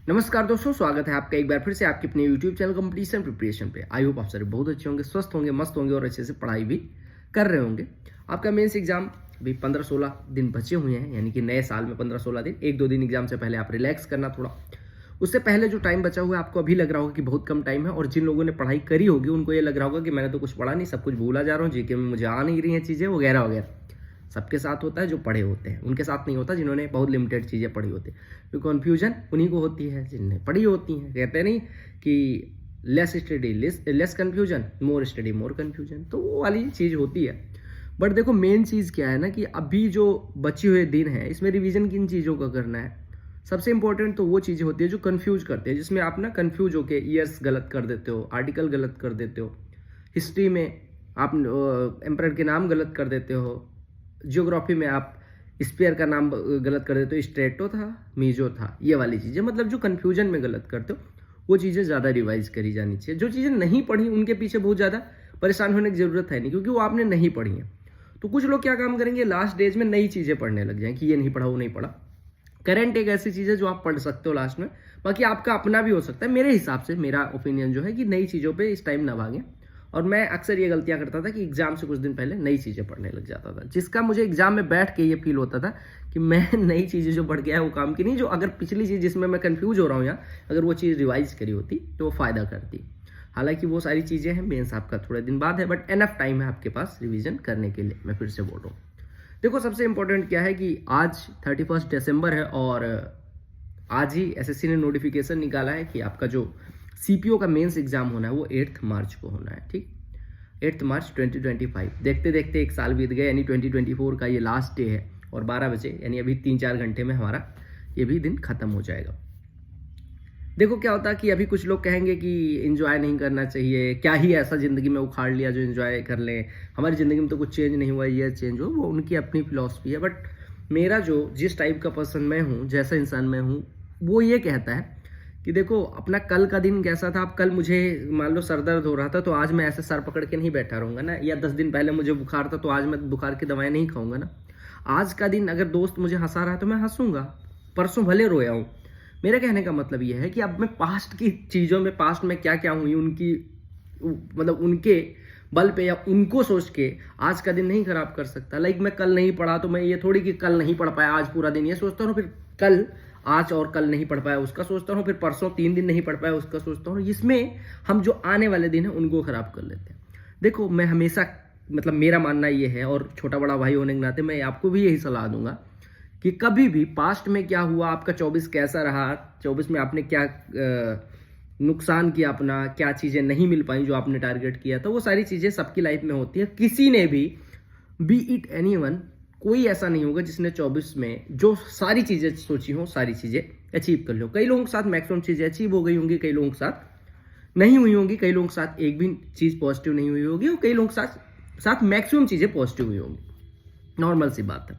नमस्कार दोस्तों, स्वागत है आपका एक बार फिर से आपके अपने यूट्यूब चैनल कंपटीशन प्रिपरेशन पे। आई होप आप सारे बहुत अच्छे होंगे, स्वस्थ होंगे, मस्त होंगे और अच्छे से पढ़ाई भी कर रहे होंगे। आपका मेंस एग्जाम अभी 15-16 दिन बचे हुए हैं, यानी कि नए साल में 15-16 दिन, 1-2 दिन एग्जाम से पहले आप रिलैक्स करना थोड़ा। उससे पहले जो टाइम बचा हुआ है आपको अभी लग रहा होगा कि बहुत कम टाइम है, और जिन लोगों ने पढ़ाई करी होगी उनको ये लग रहा होगा कि मैंने तो कुछ पढ़ा नहीं, सब कुछ भूला जा रहा हूँ, जीके में मुझे आ नहीं रही हैं चीज़ें वगैरह वगैरह। सबके साथ होता है जो पढ़े होते हैं, उनके साथ नहीं होता जिन्होंने बहुत लिमिटेड चीज़ें पढ़ी होती है। तो कन्फ्यूजन उन्हीं को होती है जिनने पढ़ी होती हैं। कहते नहीं कि less study less confusion, more study more confusion, तो वो वाली चीज़ होती है। बट देखो मेन चीज़ क्या है ना कि अभी जो बचे हुए दिन है इसमें रिवीजन किन चीज़ों का करना है। सबसे इंपॉर्टेंट तो वो चीज़ें होती है जो कन्फ्यूज करते हैं, जिसमें आप ना कन्फ्यूज होके ईयर्स गलत कर देते हो, आर्टिकल गलत कर देते हो, हिस्ट्री में आप एम्परर के नाम गलत कर देते हो, जियोग्राफी में आप स्पेयर का नाम गलत कर देते हो, स्ट्रेटो था मीजो था, ये वाली चीज़ें, मतलब जो कन्फ्यूजन में गलत करते हो वो चीज़ें ज़्यादा रिवाइज करी जानी चाहिए। जो चीज़ें नहीं पढ़ी उनके पीछे बहुत ज़्यादा परेशान होने की ज़रूरत है नहीं, क्योंकि वो आपने नहीं पढ़ी हैं। तो कुछ लोग क्या काम करेंगे, लास्ट डेज में नई चीज़ें पढ़ने लग जाएं कि ये नहीं पढ़ा वो नहीं पढ़ा। करंट एक ऐसी चीज़ है जो आप पढ़ सकते हो लास्ट में, बाकी आपका अपना भी हो सकता है। मेरे हिसाब से मेरा ओपिनियन जो है कि नई चीज़ों पे इस टाइम ना भागें। और मैं अक्सर ये गलतियां करता था कि एग्जाम से कुछ दिन पहले नई चीज़ें पढ़ने लग जाता था, जिसका मुझे एग्जाम में बैठ के ये फील होता था कि मैं नई चीज़ें जो पढ़ के आया वो काम की नहीं। जो अगर पिछली चीज़ जिसमें मैं कंफ्यूज हो रहा हूँ यहाँ, अगर वो चीज़ रिवाइज करी होती तो वो फ़ायदा करती। हालांकि वो सारी चीज़ें हैं, मेंस आपका थोड़े दिन बाद है, बट एनफ टाइम है आपके पास रिविजन करने के लिए। मैं फिर से बोल रहा हूँ, देखो सबसे इंपॉर्टेंट क्या है कि आज 31 दिसंबर है और आज ही एसएससी ने नोटिफिकेशन निकाला है कि आपका जो सीपीओ का मेंस एग्जाम होना है वो 8 मार्च को होना है। ठीक, 8 मार्च 2025। देखते देखते एक साल बीत गए, यानी 2024 का ये लास्ट डे है और 12 बजे, यानी अभी 3-4 घंटे में हमारा ये भी दिन खत्म हो जाएगा। देखो क्या होता है कि अभी कुछ लोग कहेंगे कि एंजॉय नहीं करना चाहिए, क्या ही ऐसा ज़िंदगी में उखाड़ लिया जो एंजॉय कर लें, हमारी ज़िंदगी में तो कुछ चेंज नहीं हुआ, ये चेंज हो, वो उनकी अपनी फिलॉसफी है। बट मेरा जो जिस टाइप का पर्सन मैं हूँ, जैसा इंसान मैं हूँ, वो ये कहता है कि देखो अपना कल का दिन कैसा था। अब कल मुझे मान लो सर दर्द हो रहा था तो आज मैं ऐसे सर पकड़ के नहीं बैठा रहूँगा ना, या 10 दिन पहले मुझे बुखार था तो आज मैं बुखार की दवाएं नहीं खाऊंगा ना। आज का दिन अगर दोस्त मुझे हंसा रहा है तो मैं हंसूंगा, परसों भले रोया हूँ। मेरे कहने का मतलब यह है कि अब मैं पास्ट की चीज़ों में, पास्ट में क्या क्या हुई उनकी, मतलब उनके बल पे या उनको सोच के आज का दिन नहीं खराब कर सकता। लाइक मैं कल नहीं पढ़ा तो मैं ये थोड़ी कि कल नहीं पढ़ पाया आज पूरा दिन ये सोचता हूँ, फिर कल आज और कल नहीं पढ़ पाया उसका सोचता हूँ, फिर परसों 3 दिन नहीं पढ़ पाया उसका सोचता हूँ। इसमें हम जो आने वाले दिन है उनको खराब कर लेते हैं। देखो मैं हमेशा, मतलब मेरा मानना ये है, और छोटा बड़ा भाई होने के नाते मैं आपको भी यही सलाह दूंगा कि कभी भी पास्ट में क्या हुआ, आपका 24 कैसा रहा, 24 में आपने क्या नुकसान किया अपना, क्या चीज़ें नहीं मिल पाई जो आपने टारगेट किया था, वो सारी चीज़ें सबकी लाइफ में होती है। किसी ने भी बी इट एनीवन, कोई ऐसा नहीं होगा जिसने 24 में जो सारी चीज़ें सोची हो सारी चीज़ें अचीव कर लो। कई लोगों के साथ मैक्सिमम चीज़ें अचीव हो गई होंगी, कई लोगों के साथ नहीं हुई होंगी, कई लोगों के साथ एक भी चीज़ पॉजिटिव नहीं हुई होगी, और कई लोगों के साथ मैक्सिमम चीज़ें पॉजिटिव हुई होंगी। नॉर्मल सी बात है।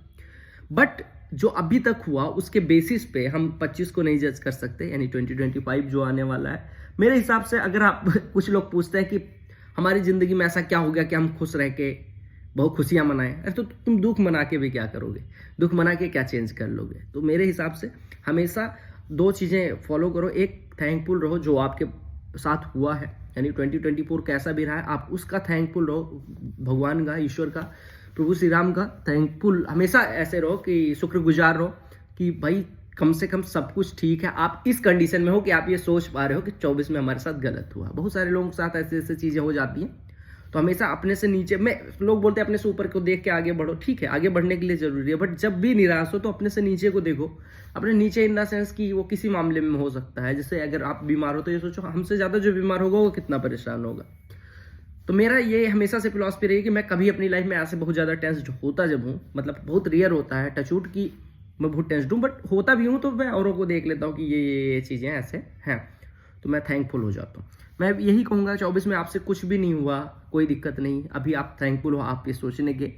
बट जो अभी तक हुआ उसके बेसिस पे हम 25 को नहीं जज कर सकते, यानी 2025 जो आने वाला है। मेरे हिसाब से अगर आप कुछ लोग पूछते हैं कि हमारी ज़िंदगी में ऐसा क्या हो गया कि हम खुश रह के बहुत खुशियां मनाएं, अरे तो तुम दुख मना के भी क्या करोगे, दुख मना के क्या चेंज कर लोगे। तो मेरे हिसाब से हमेशा 2 चीज़ें फॉलो करो। एक, थैंकफुल रहो जो आपके साथ हुआ है, यानी 2024 कैसा भी रहा है आप उसका थैंकफुल रहो, भगवान का, ईश्वर का, प्रभु श्री राम का थैंकफुल हमेशा ऐसे रहो कि शुक्रगुजार रहो कि भाई कम से कम सब कुछ ठीक है। आप इस कंडीशन में हो कि आप ये सोच पा रहे हो कि 24 में हमारे साथ गलत हुआ। बहुत सारे लोगों के साथ ऐसे ऐसे चीज़ें हो जाती हैं। तो हमेशा अपने से नीचे में, लोग बोलते हैं अपने से ऊपर को देख के आगे बढ़ो, ठीक है आगे बढ़ने के लिए जरूरी है, बट जब भी निराश हो तो अपने से नीचे को देखो। अपने नीचे इन द सेंस कि वो किसी मामले में हो सकता है, जैसे अगर आप बीमार हो तो ये सोचो हमसे ज़्यादा जो बीमार होगा वो कितना परेशान होगा। तो मेरा ये हमेशा से फिलॉसफी रही कि मैं कभी अपनी लाइफ में ऐसे बहुत ज़्यादा टेंस्ड होता जब हूँ, मतलब बहुत रेयर होता है टचवुड की मैं बहुत टेंस्ड हूँ, बट होता भी हूँ तो मैं औरों को देख लेता हूँ कि ये चीज़ें ऐसे हैं, तो मैं थैंकफुल हो जाता हूँ। मैं यही कहूँगा 24 में आपसे कुछ भी नहीं हुआ, कोई दिक्कत नहीं, अभी आप थैंकफुल हो, आप ये सोचने के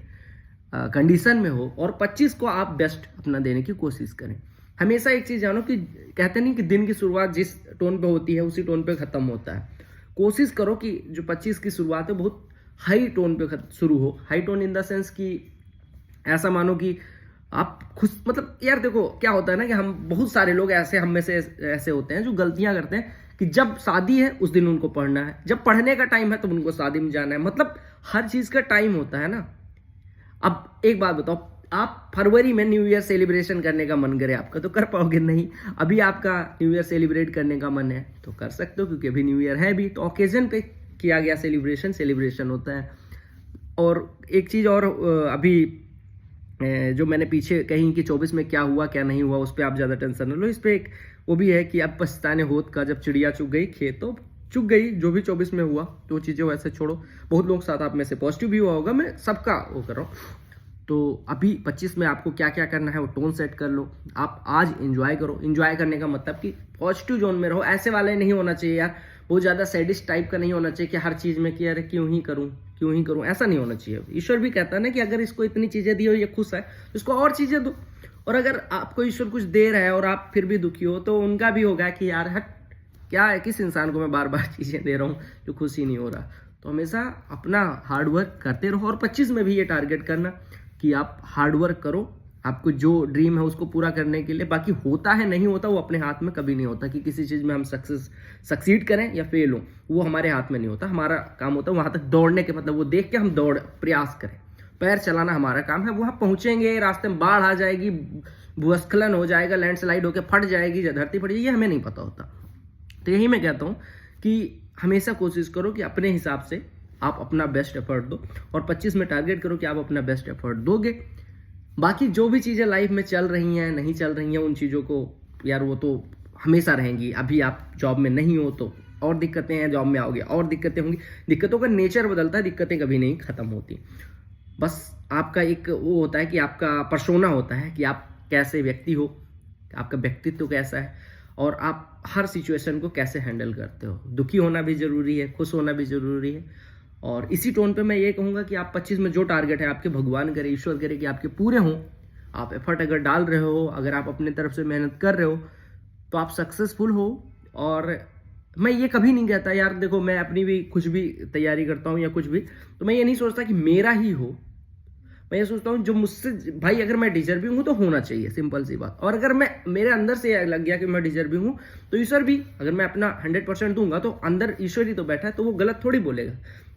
कंडीशन में हो, और 25 को आप बेस्ट अपना देने की कोशिश करें। हमेशा एक चीज़ जानो कि कहते नहीं कि दिन की शुरुआत जिस टोन पे होती है उसी टोन पे ख़त्म होता है। कोशिश करो कि जो 25 की शुरुआत है बहुत हाई टोन पे शुरू हो। High tone in the sense कि ऐसा मानो कि आप खुश, मतलब यार देखो क्या होता है ना कि हम बहुत सारे लोग ऐसे हम में से ऐसे होते हैं जो गलतियां करते हैं कि जब शादी है उस दिन उनको पढ़ना है, जब पढ़ने का टाइम है तो उनको शादी में जाना है। मतलब हर चीज का टाइम होता है ना। अब एक बात बताओ, आप फरवरी में न्यू ईयर सेलिब्रेशन करने का मन करे आपका तो कर पाओगे नहीं। अभी आपका न्यू ईयर सेलिब्रेट करने का मन है तो कर सकते हो, क्योंकि अभी न्यू ईयर है भी, तो ओकेजन पे किया गया सेलिब्रेशन होता है। और एक चीज और अभी जो मैंने पीछे कहीं कि 24 में क्या हुआ क्या नहीं हुआ उस पर आप ज़्यादा टेंशन न लो। इस पर एक वो भी है कि अब पछताने होत का, जब चिड़िया चुग गई खेत तो चुग गई। जो भी 24 में हुआ तो चीज़ें वैसे छोड़ो। बहुत लोग साथ आप में से पॉजिटिव भी हुआ होगा, मैं सबका वो कर रहा हूँ। तो अभी 25 में आपको क्या क्या करना है वो टोन सेट कर लो। आप आज इंजॉय करो। इंजॉय करने का मतलब कि पॉजिटिव जोन में रहो। ऐसे वाले नहीं होना चाहिए यार, बहुत ज़्यादा सैडिस्ट टाइप का नहीं होना चाहिए कि हर चीज़ में कि अरे क्यों ही करूं, ऐसा नहीं होना चाहिए। ईश्वर भी कहता है ना कि अगर इसको इतनी चीज़ें दी हो, ये खुश है, तो इसको और चीज़ें दो। और अगर आपको ईश्वर कुछ दे रहा है और आप फिर भी दुखी हो तो उनका भी होगा कि यार हट, क्या है, किस इंसान को मैं बार बार चीज़ें दे रहा हूँ जो खुश ही नहीं हो रहा। तो हमेशा अपना हार्डवर्क करते रहो। और 25 में भी ये टारगेट करना कि आप हार्डवर्क करो, आपको जो ड्रीम है उसको पूरा करने के लिए। बाकी होता है नहीं होता वो अपने हाथ में कभी नहीं होता कि किसी चीज़ में हम सक्सीड करें या फेल हो, वो हमारे हाथ में नहीं होता। हमारा काम होता है वहाँ तक दौड़ने के, मतलब वो देख के हम दौड़ प्रयास करें, पैर चलाना हमारा काम है। वहाँ पहुँचेंगे, रास्ते में बाढ़ आ जाएगी, भूस्खलन हो जाएगा, लैंडस्लाइड होकर फट जाएगी, धरती फट जाएगी, ये हमें नहीं पता होता। तो यही मैं कहता हूँ कि हमेशा कोशिश करो कि अपने हिसाब से आप अपना बेस्ट एफर्ट दो। और 25 में टारगेट करो कि आप अपना बेस्ट एफर्ट दोगे। बाकी जो भी चीज़ें लाइफ में चल रही हैं नहीं चल रही हैं, उन चीज़ों को यार वो तो हमेशा रहेंगी। अभी आप जॉब में नहीं हो तो और दिक्कतें हैं, जॉब में आओगे और दिक्कतें होंगी। दिक्कतों का नेचर बदलता है, दिक्कतें कभी नहीं ख़त्म होती। बस आपका एक वो होता है कि आपका पर्सोना होता है कि आप कैसे व्यक्ति हो, आपका व्यक्तित्व कैसा है और आप हर सिचुएशन को कैसे हैंडल करते हो। दुखी होना भी ज़रूरी है, खुश होना भी ज़रूरी है। और इसी टोन पे मैं ये कहूँगा कि आप 25 में जो टारगेट है आपके, भगवान करे, ईश्वर करे कि आपके पूरे हों। आप एफर्ट अगर डाल रहे हो, अगर आप अपने तरफ से मेहनत कर रहे हो तो आप सक्सेसफुल हो। और मैं ये कभी नहीं कहता यार, देखो मैं अपनी भी कुछ भी तैयारी करता हूँ या कुछ भी, तो मैं ये नहीं सोचता कि मेरा ही हो। मैं ये सोचता हूँ जो मुझसे, भाई अगर मैं डिजर्विंग हूँ तो होना चाहिए, सिंपल सी बात। और अगर मैं मेरे अंदर से लग गया कि मैं डिजर्विंग हूँ तो ईश्वर भी, अगर मैं अपना 100% दूंगा तो अंदर ईश्वर ही तो बैठा है, तो वो गलत थोड़ी बोलेगा।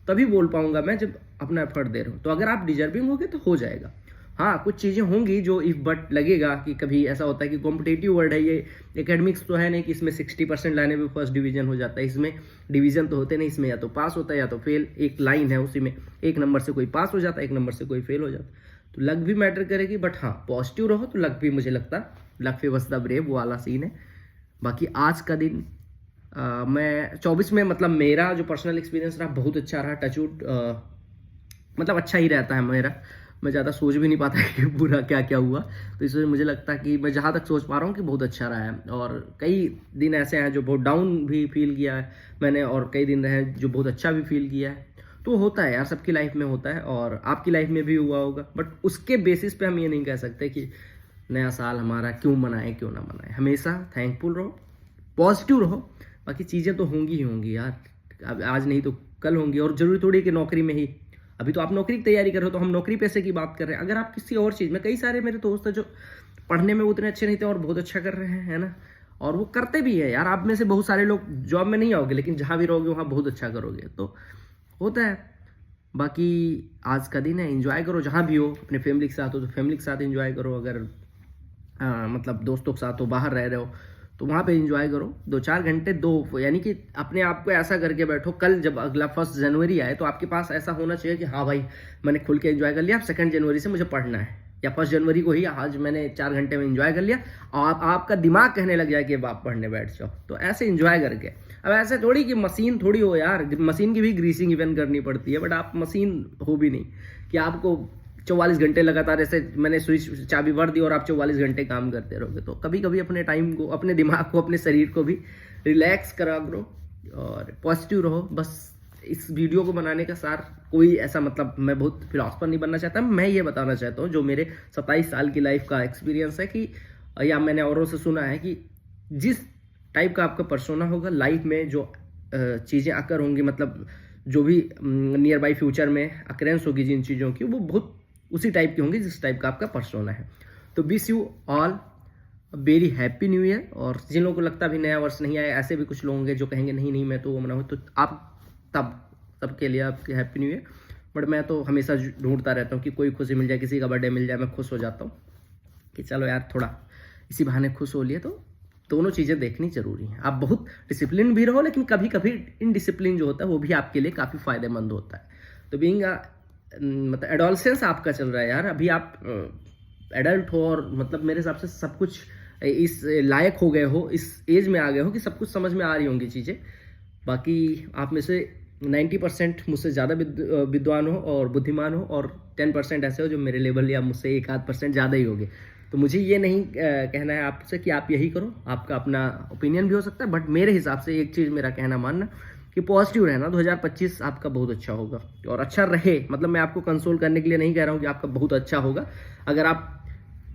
तभी बोल पाऊंगा मैं जब अपना एफर्ट दे रहा हूँ। तो अगर आप डिजर्विंग होगे तो हो जाएगा। हाँ, कुछ चीज़ें होंगी जो इफ बट लगेगा कि कभी ऐसा होता है कि कॉम्पिटेटिव वर्ड है ये, एकेडमिक्स तो है नहीं कि इसमें 60% लाने में फर्स्ट डिवीजन हो जाता है। इसमें डिवीजन तो होते नहीं, इसमें या तो पास होता है या तो फेल। एक लाइन है उसी में, एक नंबर से कोई पास हो जाता है, एक नंबर से कोई फेल हो जाता है। तो लक भी मैटर करेगी, बट हाँ पॉजिटिव रहो तो लक भी, मुझे लगता है लक फेवर्स द ब्रेव, वो वाला सीन है। बाकी आज का दिन मैं 24 में, मतलब मेरा जो पर्सनल एक्सपीरियंस रहा बहुत अच्छा रहा। टचवुड मतलब अच्छा ही रहता है मेरा। मैं ज़्यादा सोच भी नहीं पाता कि पूरा क्या क्या हुआ, तो इसलिए मुझे लगता है कि मैं जहाँ तक सोच पा रहा हूँ कि बहुत अच्छा रहा है। और कई दिन ऐसे हैं जो बहुत डाउन भी फील किया है मैंने, और कई दिन रहे जो बहुत अच्छा भी फील किया है। तो होता है यार, सबकी लाइफ में होता है और आपकी लाइफ में भी हुआ होगा। बट उसके बेसिस पे हम ये नहीं कह सकते कि नया साल हमारा क्यों मनाए क्यों ना मनाए। हमेशा थैंकफुल रहो, पॉजिटिव रहो। बाकी चीज़ें तो होंगी ही होंगी यार, अब आज नहीं तो कल होंगी। और जरूरी थोड़ी कि नौकरी में ही, अभी तो आप नौकरी की तैयारी कर रहे हो तो हम नौकरी पैसे की बात कर रहे हैं। अगर आप किसी और चीज़ में, कई सारे मेरे दोस्त हैं जो पढ़ने में उतने अच्छे नहीं थे और बहुत अच्छा कर रहे हैं, है ना, और वो करते भी है यार। आप में से बहुत सारे लोग जॉब में नहीं आओगे लेकिन जहाँ भी रहोगे वहाँ बहुत अच्छा करोगे, तो होता है। बाकी आज का दिन है, एंजॉय करो जहाँ भी हो। अपने फैमिली के साथ हो तो फैमिली के साथ एंजॉय करो, अगर मतलब दोस्तों के साथ हो, बाहर रह रहे हो तो वहाँ पे एंजॉय करो। 2-4 घंटे दो, यानी कि अपने आप को ऐसा करके बैठो, कल जब अगला 1 जनवरी आए तो आपके पास ऐसा होना चाहिए कि हाँ भाई मैंने खुल के एंजॉय कर लिया, अब 2 जनवरी से मुझे पढ़ना है, या 1 जनवरी को ही आज मैंने 4 घंटे में एंजॉय कर लिया। और आपका दिमाग कहने लग जाए कि अब आप पढ़ने बैठ जाओ। तो ऐसे एंजॉय करके, अब ऐसे थोड़ी कि मशीन थोड़ी हो यार, मशीन की भी ग्रीसिंग इवन करनी पड़ती है, बट आप मशीन हो भी नहीं कि आपको 44 घंटे लगातार ऐसे मैंने स्विच चाबी भर दी और आप 44 घंटे काम करते रहोगे। तो कभी कभी अपने टाइम को, अपने दिमाग को, अपने शरीर को भी रिलैक्स करा करो और पॉजिटिव रहो। बस इस वीडियो को बनाने का सार कोई ऐसा, मतलब मैं बहुत फिलोसफर नहीं बनना चाहता, मैं ये बताना चाहता हूँ जो मेरे 27 साल की लाइफ का एक्सपीरियंस है कि, या मैंने औरों से सुना है कि जिस टाइप का आपका पर्सोना होगा लाइफ में, जो चीज़ें आकर होंगी, मतलब जो भी नियर बाई फ्यूचर में अकरेंस होगी जिन चीज़ों की, वो बहुत उसी टाइप की होंगी जिस टाइप का आपका पर्सोना है। तो wish you all very happy new year. और जिन लोगों को लगता भी नया वर्ष नहीं आया, ऐसे भी कुछ लोग होंगे जो कहेंगे नहीं नहीं मैं तो वो मनाऊँ, तो आप तब सबके लिए आपकी हैप्पी न्यू ईयर। बट मैं तो हमेशा ढूंढता रहता हूँ कि कोई खुशी मिल जाए, किसी का बर्थडे मिल जाए, मैं खुश हो जाता हूँ कि चलो यार थोड़ा इसी बहाने खुश हो लिए। तो दोनों चीज़ें देखनी जरूरी हैं। आप बहुत डिसिप्लिन भी रहो, लेकिन कभी कभी इनडिसिप्लिन जो होता है वो भी आपके लिए काफ़ी फायदेमंद होता है। तो बीइंग मतलब एडोलसेंस आपका चल रहा है यार, अभी आप एडल्ट हो और मतलब मेरे हिसाब से सब कुछ इस लायक हो गए हो, इस एज में आ गए हो कि सब कुछ समझ में आ रही होंगी चीज़ें। बाकी आप में से 90% मुझसे ज़्यादा विद्वान हो और बुद्धिमान हो, और 10% ऐसे हो जो मेरे लेवल या मुझसे 1-8% ज़्यादा ही होगे। तो मुझे ये नहीं कहना है आपसे कि आप यही करो, आपका अपना ओपिनियन भी हो सकता है, बट मेरे हिसाब से एक चीज़ मेरा कहना मानना कि पॉजिटिव रहना। 2025 आपका बहुत अच्छा होगा और अच्छा रहे। मतलब मैं आपको कंसोल करने के लिए नहीं कह रहा हूँ कि आपका बहुत अच्छा होगा। अगर आप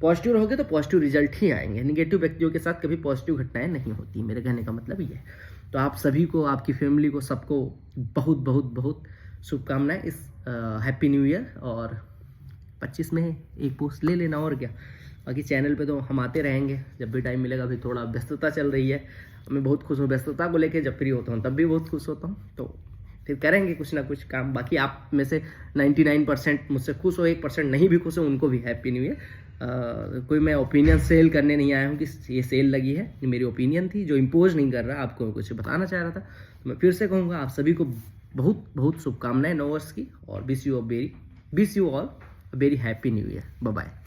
पॉजिटिव रहोगे तो पॉजिटिव रिजल्ट ही आएंगे। निगेटिव व्यक्तियों के साथ कभी पॉजिटिव घटनाएं नहीं होती, मेरे कहने का मतलब ये है। तो आप सभी को, आपकी फैमिली को, सबको बहुत बहुत बहुत शुभकामनाएं इस हैप्पी न्यू ईयर। और 25 में एक पोस्ट ले लेना, और क्या। बाकी चैनल पे तो हम आते रहेंगे जब भी टाइम मिलेगा। अभी थोड़ा व्यस्तता चल रही है, मैं बहुत खुश हूँ व्यस्तता को लेके। जब फ्री होता हूँ तब भी बहुत खुश होता हूँ, तो फिर करेंगे कुछ ना कुछ काम। बाकी आप में से 99% मुझसे खुश हो, 1% नहीं भी खुश हो, उनको भी हैप्पी न्यू ईयर। कोई मैं ओपिनियन सेल करने नहीं आया हूँ कि ये सेल लगी है, ये मेरी ओपिनियन थी जो इम्पोज नहीं कर रहा, आपको कुछ बताना चाह रहा था। तो मैं फिर से कहूँगा आप सभी को बहुत बहुत शुभकामनाएं नव वर्ष की, और wish you all very happy new year. Bye bye.